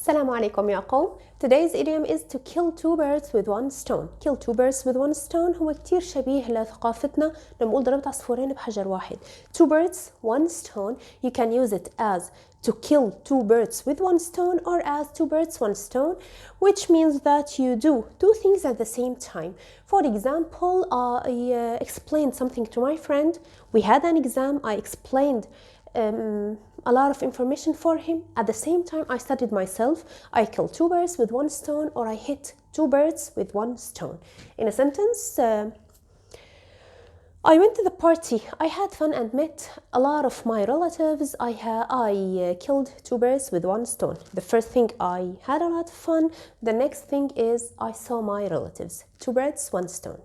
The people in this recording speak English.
السلام عليكم يا قوم. Today's idiom is to kill two birds with one stone. Kill two birds with one stone هو كتير شبيه لثقافتنا لما نقول ضربت عصفورين بحجر واحد. Two birds, one stone. You can use it as to kill two birds with one stone or as two birds, one stone, which means that you do two things at the same time. For example, I explained something to my friend. We had an exam. I explained a lot of information for him. At the same time, I studied myself. I killed two birds with one stone, or I hit two birds with one stone. In a sentence, I went to the party. I had fun and met a lot of my relatives. I killed two birds with one stone. The first thing, I had a lot of fun. The next thing is I saw my relatives. Two birds, one stone.